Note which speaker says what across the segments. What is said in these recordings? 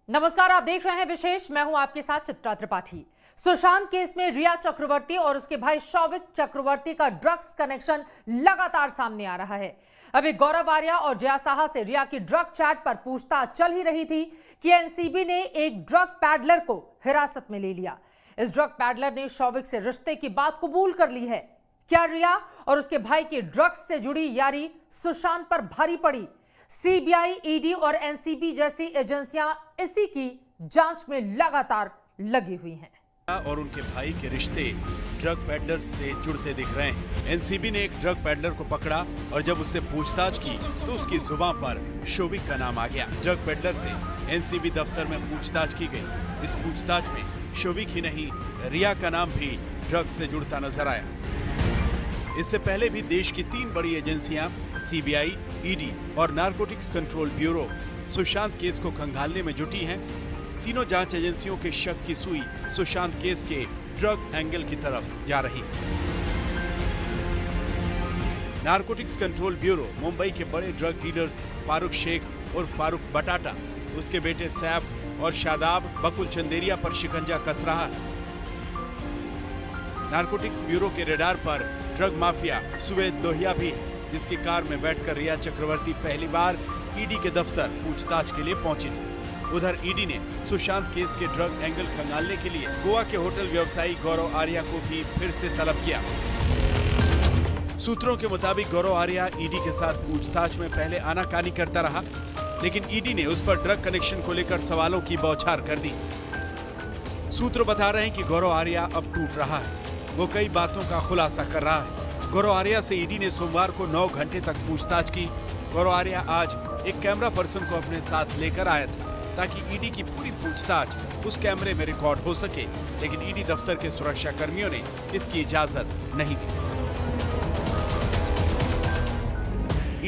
Speaker 1: नमस्कार, आप देख रहे हैं विशेष। मैं हूं आपके साथ चित्रा त्रिपाठी। सुशांत केस में रिया चक्रवर्ती और उसके भाई शौविक चक्रवर्ती का ड्रग्स कनेक्शन लगातार सामने आ रहा है। अभी गौरव आर्या और जया साहा से रिया की ड्रग चैट पर पूछताछ चल ही रही थी कि एनसीबी ने एक ड्रग पैडलर को हिरासत में ले लिया। इस ड्रग पैडलर ने शौविक से रिश्ते की बात कबूल कर ली है। क्या रिया और उसके भाई की ड्रग्स से जुड़ी यारी सुशांत पर भारी पड़ी? सीबीआई, ईडी और एनसीबी जैसी एजेंसियां इसी की जांच में लगातार लगी हुई हैं।
Speaker 2: और उनके भाई के रिश्ते ड्रग पैडलर से जुड़ते दिख रहे हैं। एनसीबी ने एक ड्रग पैडलर को पकड़ा और जब उससे पूछताछ की तो उसकी जुबान पर शौविक का नाम आ गया। इस ड्रग पैडलर से एनसीबी दफ्तर में पूछताछ की गई। इस पूछताछ में शौविक ही नहीं, रिया का नाम भी ड्रग से जुड़ता नजर आया। इससे पहले भी देश की 3 बड़ी एजेंसियां सीबीआई, ईडी और narcotics control bureau Sushant case को खंगालने में जुटी हैं। तीनों जांच एजेंसियों के शक की सुई सुशांत केस के ड्रग एंगल की तरफ जा रही है। नारकोटिक्स कंट्रोल ब्यूरो मुंबई के बड़े ड्रग डीलर्स फारूक शेख और फारूक बटाटा, उसके बेटे सैफ और शादाब बकुल चंदेरिया पर शिकंजा कस रहा है। नारकोटिक्स ब्यूरो के रेडार पर ड्रग माफिया सुवेद लोहिया भी है, जिसकी कार में बैठकर रिया चक्रवर्ती पहली बार ईडी के दफ्तर पूछताछ के लिए पहुंची थी। उधर ईडी ने सुशांत केस के ड्रग एंगल खंगालने के लिए गोवा के होटल व्यवसायी गौरव आर्या को भी फिर से तलब किया। सूत्रों के मुताबिक गौरव आर्या ईडी के साथ पूछताछ में पहले आनाकानी करता रहा, लेकिन ईडी ने उस पर ड्रग कनेक्शन को लेकर सवालों की बौछार कर दी। सूत्र बता रहे हैं कि गौरव आर्या अब टूट रहा है। वो कई बातों का खुलासा कर रहा है। गौरव आर्या से ईडी ने सोमवार को 9 घंटे तक पूछताछ की। गौरव आर्या आज एक कैमरा पर्सन को अपने साथ लेकर आया था ताकि ईडी की पूरी पूछताछ उस कैमरे में रिकॉर्ड हो सके, लेकिन ईडी दफ्तर के सुरक्षा कर्मियों ने इसकी इजाजत नहीं दी।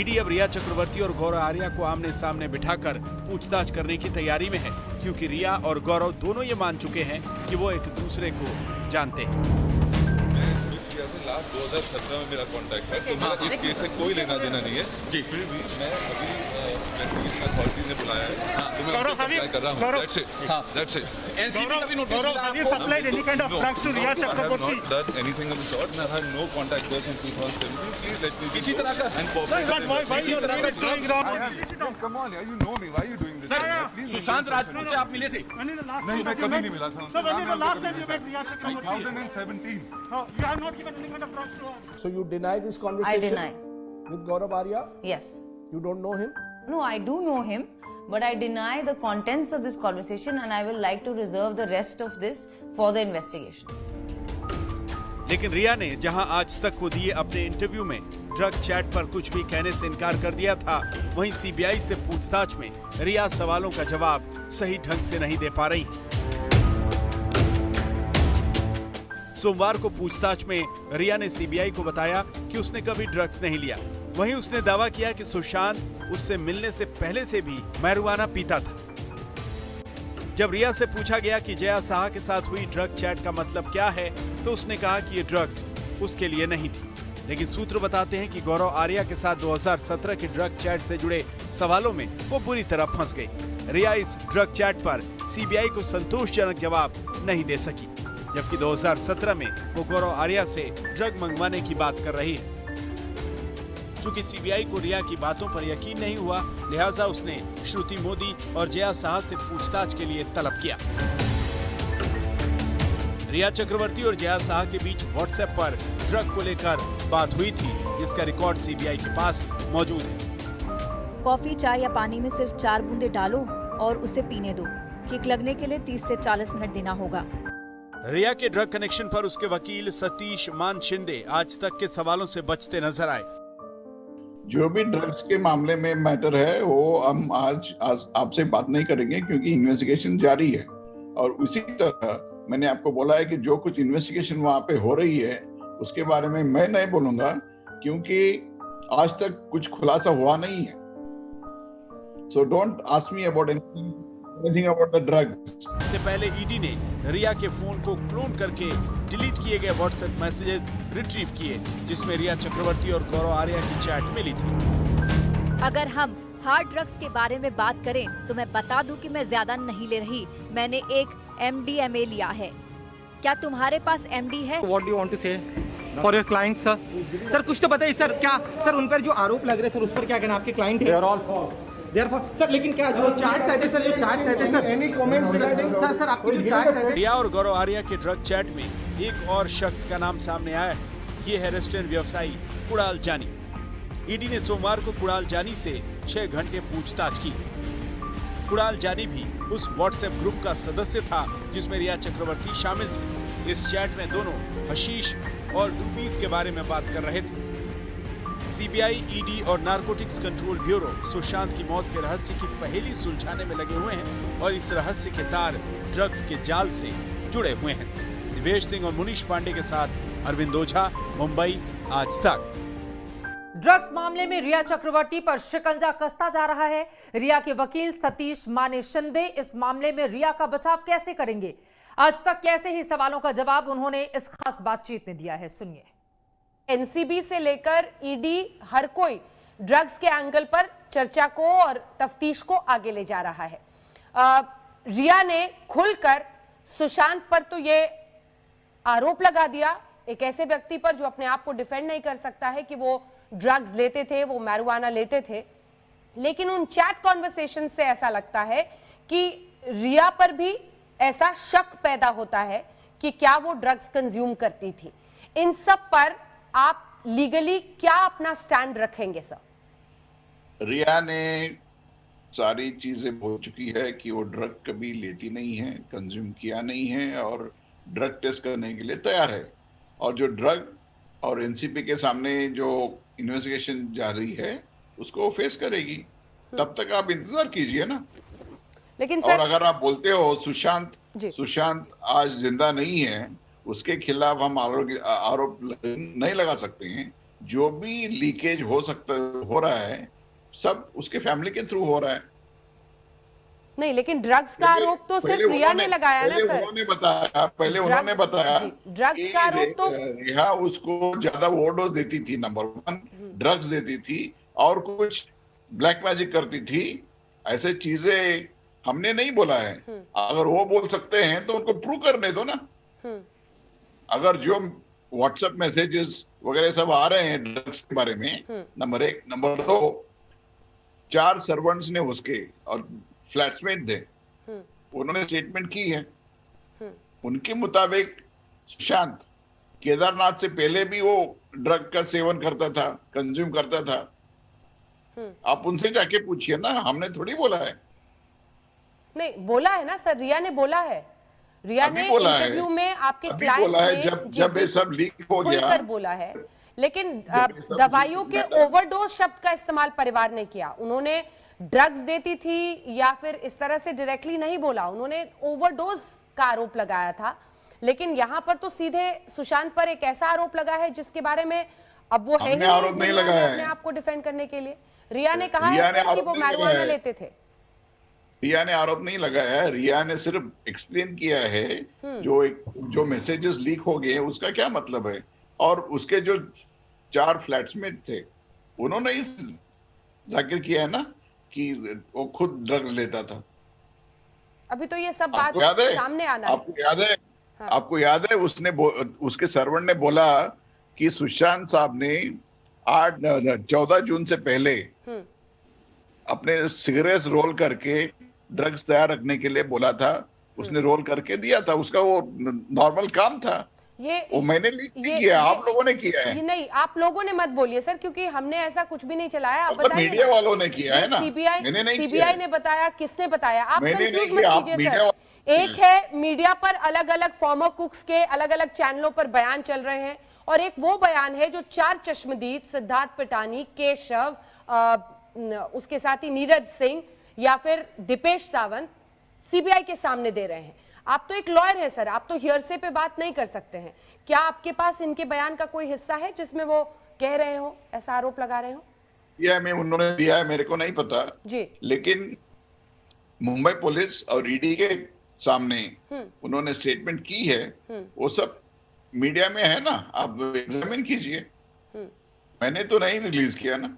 Speaker 2: ईडी अब रिया चक्रवर्ती और गौरव आर्या को आमने सामने बिठाकर पूछताछ करने की तैयारी में है, क्योंकि रिया और गौरव दोनों ये मान चुके हैं कि वो एक दूसरे को जानते हैं।
Speaker 3: लास्ट 2017 में मेरा कांटेक्ट है, तो मेरा इस केस से कोई लेना देना नहीं है जी। फिर भी मैं अभी अथॉरिटी ने बुलाया है, तो मैं अप्लाई कर रहा हूं। That's it, that's it. NCB का भी नोटिस मिला। Have you supplied any kind of drugs to Rhea Chakraborty? I have not done anything of the sort. I have no contact with in 2017। Please let me किसी तरह का and cooperate. किसी तरह का drugs. Come on यार, you know me, why you doing this? Sushant Rajput से आप मिले थे? नहीं, मैं कभी नहीं मिला था। So when is the last time you met Rhea Chakraborty? 2017। You have not given any kind of drugs to her.
Speaker 4: So you deny this conversation?
Speaker 5: I deny.
Speaker 4: With Gaurav Arya?
Speaker 5: Yes.
Speaker 4: You don't know him?
Speaker 5: No, I do know him, but I deny the contents of this conversation, and I will like to reserve the rest of this for the investigation.
Speaker 2: लेकिन रिया ने जहां आज तक को दिए अपने interview में drug chat पर कुछ भी कहने से इनकार कर दिया था, वहीं सीबीआई से पूछताछ में रिया सवालों का जवाब सही ढंग से नहीं दे पा रही। सोमवार को पूछताछ में रिया ने सीबीआई को बताया कि उसने कभी ड्रग्स नहीं लिया। वहीं उसने दावा किया कि सुशांत उससे मिलने से पहले से भी मैरिजुआना पीता था। जब रिया से पूछा गया कि जया साहा के साथ हुई ड्रग चैट का मतलब क्या है, तो उसने कहा कि ये ड्रग्स उसके लिए नहीं थी। लेकिन सूत्र बताते हैं कि गौरव आर्या के साथ 2017 के ड्रग चैट से जुड़े सवालों में वो बुरी तरह फंस गई। रिया इस ड्रग चैट पर सीबीआई को संतोषजनक जवाब नहीं दे सकी, जबकि 2017 में वो गौरव आर्या से ड्रग मंगवाने की बात कर रही है। चूंकि सीबीआई को रिया की बातों पर यकीन नहीं हुआ, लिहाजा उसने श्रुति मोदी और जया साहा से पूछताछ के लिए तलब किया। रिया चक्रवर्ती और जया साहा के बीच व्हाट्सएप पर ड्रग को लेकर बात हुई थी, जिसका रिकॉर्ड सीबीआई के पास मौजूद है।
Speaker 6: कॉफी, चाय या पानी में सिर्फ 4 बूंदे डालो और उसे पीने दो। किक लगने के लिए 30 से 40 मिनट देना होगा।
Speaker 2: रिया के ड्रग कनेक्शन पर उसके वकील सतीश मान शिंदे आज तक के सवालों से बचते नजर आए।
Speaker 7: जो भी ड्रग्स के मामले में मैटर है वो हम आज आपसे बात नहीं करेंगे, क्योंकि इन्वेस्टिगेशन जारी है। और उसी तरह मैंने आपको बोला है कि जो कुछ इन्वेस्टिगेशन वहां पे हो रही है उसके बारे में मैं नहीं बोलूंगा, क्योंकि आज तक कुछ खुलासा हुआ नहीं है। So don't ask me about anything about the drugs.
Speaker 2: इससे पहले ईडी ने रिया के फोन को क्लोन करके डिलीट किए गए व्हाट्सएप मैसेजेस रिट्रीव किए, जिसमें रिया चक्रवर्ती और गौरव आर्या की चैट मिली थी।
Speaker 6: अगर हम हार्ड ड्रग्स के बारे में बात करें तो मैं बता दूं कि मैं ज्यादा नहीं ले रही। मैंने एक MDMA लिया है। क्या तुम्हारे पास MD है?
Speaker 8: What do you want to say for your client, sir? Sir कुछ तो बताइए सर, क्या सर उन पर जो आरोप लग रहे हैं सर उस पर क्या कहना आपके क्लाइंट है? Therefore, सर लेकिन क्या जो चार्ट्स आए थे सर, जो चार्ट्स आए थे sir, any comments regarding sir आपको जो चार्ट्स आए थे?
Speaker 2: रिया और गौरव आर्या के ड्रग चैट में एक और शख्स का नाम सामने आया है। ये है रेस्टोरेंट व्यवसायी कुणाल जानी। ईडी ने सोमवार को कुणाल जानी से 6 घंटे पूछताछ की। कुणाल जानी भी उस व्हाट्सएप ग्रुप का सदस्य था जिसमें रिया चक्रवर्ती शामिल थी। इस चैट में दोनों हशीश और रुपीस के बारे में बात कर रहे थे। सीबीआई, ईडी और नारकोटिक्स कंट्रोल ब्यूरो सुशांत की मौत के रहस्य की पहेली सुलझाने में लगे हुए हैं और इस रहस्य के तार ड्रग्स के जाल से जुड़े हुए हैं। दिवेश सिंह और मुनीश पांडे के साथ अरविंद ओझा, मुंबई, आज तक।
Speaker 1: ड्रग्स मामले में रिया चक्रवर्ती पर शिकंजा कसता जा रहा है। रिया के वकील सतीश माने शिंदे इस मामले में रिया का बचाव कैसे करेंगे? आज तक कैसे ही सवालों का जवाब उन्होंने इस खास बातचीत में दिया है, सुनिए।
Speaker 9: एनसीबी से लेकर ईडी हर कोई ड्रग्स के एंगल पर चर्चा को और तफ्तीश को आगे ले जा रहा है। रिया ने खुलकर सुशांत पर तो ये आरोप लगा दिया, एक ऐसे व्यक्ति पर जो अपने आप को डिफेंड नहीं कर सकता है कि वो ड्रग्स लेते थे, वो मैरिजुआना लेते थे। लेकिन उन चैट कॉन्वर्सेशन से ऐसा लगता है कि रिया पर भी ऐसा शक पैदा होता है कि क्या वो ड्रग्स कंज्यूम करती थी। इन सब पर आप लीगली क्या अपना स्टैंड रखेंगे सर?
Speaker 7: रिया ने सारी चीजें बोल चुकी है कि वो ड्रग कभी लेती नहीं है, कंज्यूम किया नहीं है और ड्रग टेस्ट करने के लिए तैयार है। और जो ड्रग और एनसीपी के सामने जो इन्वेस्टिगेशन जारी है उसको फेस करेगी। तब तक आप इंतजार कीजिए ना।
Speaker 9: लेकिन
Speaker 7: और
Speaker 9: सर,
Speaker 7: अगर आप बोलते हो सुशांत आज जिंदा नहीं है, उसके खिलाफ हम आरोप नहीं लगा सकते हैं। जो भी लीकेज हो रहा है सब उसके फैमिली के थ्रू हो रहा है।
Speaker 9: नहीं, लेकिन ड्रग्स का आरोप तो सिर्फ रिया ने लगाया ना सर।
Speaker 7: उन्होंने बताया
Speaker 9: ड्रग्स का आरोप तो
Speaker 7: रिया उसको ज्यादा ओवरडोज देती थी, नंबर 1 ड्रग्स देती थी और कुछ ब्लैक मैजिक करती थी। ऐसे चीजें हमने नहीं बोला है। अगर वो बोल सकते हैं तो उनको प्रूव करने दो ना। अगर जो व्हाट्सएप मैसेजेस वगैरह सब आ रहे हैं ड्रग्स के बारे में, नंबर 1, नंबर 2 4 सर्वेंट्स ने उसके और फ्लैटमेट थे, उन्होंने स्टेटमेंट की है। उनके मुताबिक सुशांत केदारनाथ से पहले भी वो ड्रग का सेवन करता था, कंज्यूम करता था। आप उनसे जाके पूछिए ना, हमने थोड़ी बोला है।
Speaker 9: नहीं बोला है ना सर, रिया ने बोला है। रिया ने इंटरव्यू में आपके क्लाइंट ने
Speaker 7: जब ये सब लीक हो गया
Speaker 9: बोला है। लेकिन दवाइयों के ओवरडोज शब्द का इस्तेमाल परिवार ने किया। उन्होंने ड्रग्स देती थी या फिर इस तरह से डायरेक्टली नहीं बोला, उन्होंने ओवरडोज का आरोप लगाया था। लेकिन यहाँ पर तो सीधे सुशांत पर एक ऐसा आरोप लगा है जिसके बारे में अब वो है ही
Speaker 7: आरोप नहीं लगाया
Speaker 9: अपने आप को डिफेंड करने के लिए। रिया ने कहा है सर कि वो मैरिजुआना लेते थे।
Speaker 7: रिया ने आरोप नहीं लगाया है, रिया ने सिर्फ एक्सप्लेन किया है जो मैसेजेस लीक हो गए उसका क्या मतलब है। और उसके जो 4 फ्लैटमेट थे उन्होंने ही जाकिर किया है ना कि वो खुद ड्रग्स लेता था।
Speaker 9: अभी तो ये सब बात सामने आना
Speaker 7: है। आपको याद है उसके सर्वेंट ने बोला कि सुशांत साहब ने 14 जून से पहले अपने सिगरेट रोल करके ड्रग्स तैयार रखने के लिए बोला था। उसने रोल करके दिया था, उसका वो नॉर्मल काम था। वो मैंने लीक नहीं किया, आप लोगों ने किया है।
Speaker 9: नहीं, आप लोगों ने मत बोलिए सर, क्योंकि हमने ऐसा कुछ भी नहीं चलाया। आप
Speaker 7: बताइए, मीडिया वालों ने किया है ना।
Speaker 9: सीबीआई ने बताया, किसने बताया? आप कंफ्यूज मत कीजिए सर। एक है मीडिया पर अलग अलग फॉर्मर कुक्स के अलग अलग चैनलों पर बयान चल रहे हैं, और एक वो बयान है जो 4 चश्मदीद सिद्धार्थ पिटानी, केशव, उसके साथ ही नीरज सिंह या फिर दीपेश सावंत सीबीआई के सामने दे रहे हैं। आप तो एक लॉयर हैं सर, आप तो हियरसे पे बात नहीं कर सकते हैं। क्या आपके पास इनके बयान का कोई हिस्सा है जिसमें वो कह रहे हो, ऐसा आरोप लगा रहे हो?
Speaker 7: यह मैं उन्होंने दिया है, मेरे को नहीं पता
Speaker 9: जी।
Speaker 7: लेकिन मुंबई पुलिस और ईडी के सामने उन्होंने स्टेटमेंट की है, वो सब मीडिया में है ना, आप एग्जामिन कीजिए। मैंने तो नहीं रिलीज किया ना।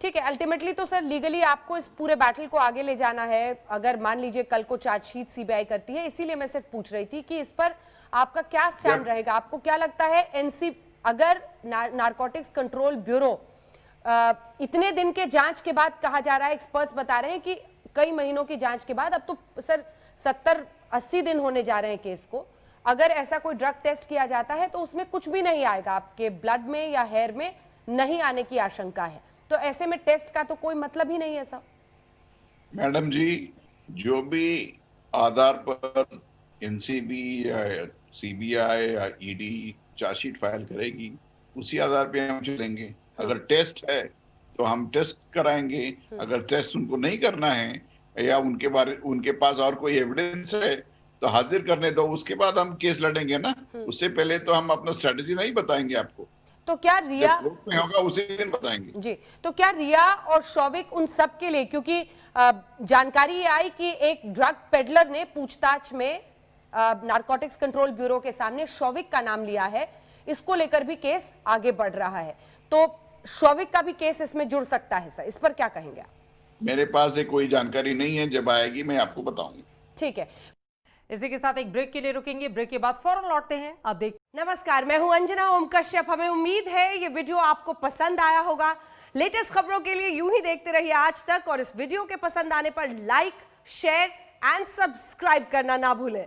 Speaker 9: ठीक है, अल्टीमेटली तो सर लीगली आपको इस पूरे बैटल को आगे ले जाना है। अगर मान लीजिए कल को चार्जशीट सीबीआई करती है, इसीलिए मैं सिर्फ पूछ रही थी कि इस पर आपका क्या स्टैंड रहेगा। आपको क्या लगता है अगर नारकोटिक्स कंट्रोल ब्यूरो इतने दिन के जांच के बाद, कहा जा रहा है, एक्सपर्ट्स बता रहे हैं कि कई महीनों की जांच के बाद, अब तो सर 70-80 दिन होने जा रहे हैं केस को, अगर ऐसा कोई ड्रग टेस्ट किया जाता है तो उसमें कुछ भी नहीं आएगा, आपके ब्लड में या हेयर में नहीं आने की आशंका है, तो ऐसे में टेस्ट का तो कोई मतलब ही नहीं है सर।
Speaker 7: मैडम जी, जो भी आधार पर एनसीबी या सीबीआई या ईडी चार्जशीट फाइल करेगी, उसी आधार पे हम चलेंगे। अगर टेस्ट है तो हम टेस्ट कराएंगे, अगर टेस्ट उनको नहीं करना है या उनके पास और कोई एविडेंस है तो हाजिर करने दो, उसके बाद हम केस लड़ेंगे ना। उससे पहले तो हम अपना स्ट्रेटजी नहीं बताएंगे आपको।
Speaker 9: तो क्या रिया
Speaker 7: कोर्ट में होगा उसी दिन बताएंगे
Speaker 9: जी, तो क्या रिया और शौविक उन सब के लिए, क्योंकि जानकारी ये आई कि एक ड्रग पेडलर ने पूछताछ में नारकोटिक्स कंट्रोल ब्यूरो के सामने शौविक का नाम लिया है, इसको लेकर भी केस आगे बढ़ रहा है, तो शौविक का भी केस इसमें जुड़ सकता है सर, इस पर क्या कहेंगे आप?
Speaker 7: मेरे पास कोई जानकारी नहीं है, जब आएगी मैं आपको बताऊंगी।
Speaker 9: ठीक है,
Speaker 1: इसी के साथ एक ब्रेक के लिए रुकेंगे, ब्रेक के बाद फौरन लौटते हैं। आप देख
Speaker 9: नमस्कार, मैं हूं अंजना ओम कश्यप। हमें उम्मीद है ये वीडियो आपको पसंद आया होगा। लेटेस्ट खबरों के लिए यूं ही देखते रहिए आज तक, और इस वीडियो के पसंद आने पर लाइक, शेयर एंड सब्सक्राइब करना ना भूलें।